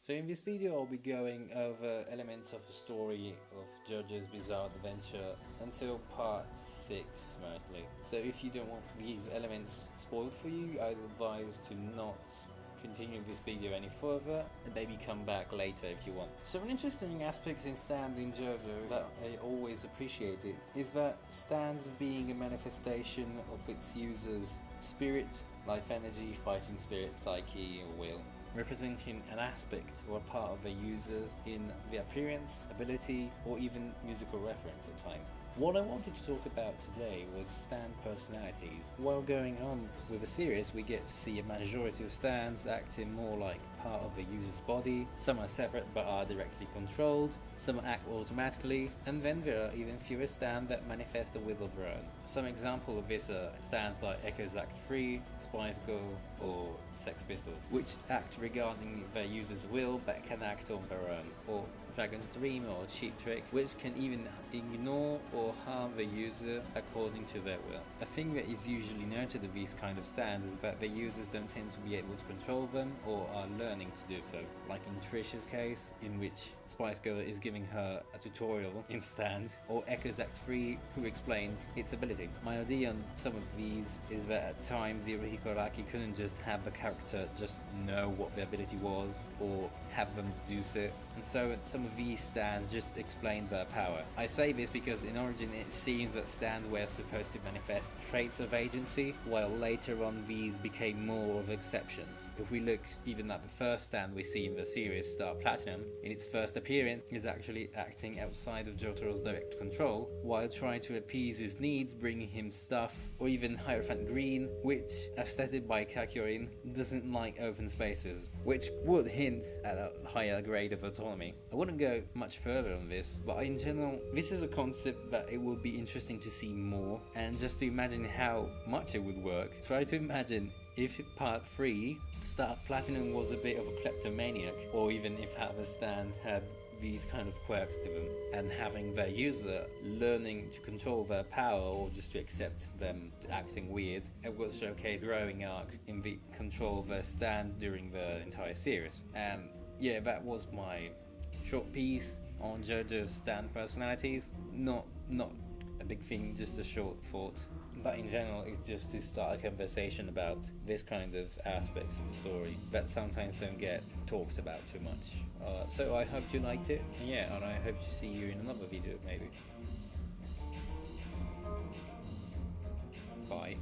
So in this video I'll be going over elements of the story of JoJo's Bizarre Adventure until part 6 mostly. So if you don't want these elements spoiled for you, I'd advise to not continue this video any further and maybe come back later if you want. So an interesting aspect in stand in JoJo that I always appreciated is that stands being a manifestation of its user's spirit, life energy, fighting spirit, psyche or will, representing an aspect or a part of a user in the appearance, ability, or even musical reference at times. What I wanted to talk about today was stand personalities. While going on with the series, we get to see a majority of stands acting more like part of the user's body. Some are separate but are directly controlled, some act automatically, and then there are even fewer stands that manifest a will of their own. Some examples of this are stands like Echo's Act 3, Spice Girl, or Sex Pistols, which act regarding their user's will but can act on their own, or Dragon's Dream or Cheap Trick, which can even ignore or harm the user according to their will. A thing that is usually noted of these kind of stands is that the users don't tend to be able to control them or are learning to do so, like in Trish's case, in which Spice Girl is giving her a tutorial in stands, or Echo's Act 3, who explains its ability. My idea on some of these is that at times Hirohiko Araki couldn't just have the character just know what the ability was or have them do so, and so some of these stands just explain their power. I say this because in Origin it seems that stands were supposed to manifest traits of agency, while later on these became more of exceptions. If we look even at the first stand we see in the series, Star Platinum, in its first appearance is actually acting outside of Jotaro's direct control, while trying to appease his needs, bringing him stuff, or even Hierophant Green, which, as stated by Kakyoin, doesn't like open spaces, which would hint at a higher grade of autonomy. I wouldn't go much further on this, but in general, this is a concept that it would be interesting to see more, and just to imagine how much it would work. Try to imagine if part 3, Star Platinum was a bit of a kleptomaniac, or even if other stands had these kind of quirks to them, and having their user learning to control their power or just to accept them acting weird. It will showcase growing arc in the control of their stand during the entire series. And yeah, that was my short piece on JoJo's stand personalities. Not a big thing, just a short thought. But in general, it's just to start a conversation about this kind of aspects of the story that sometimes don't get talked about too much. So I hope you liked it, and yeah, and I hope to see you in another video maybe. Bye.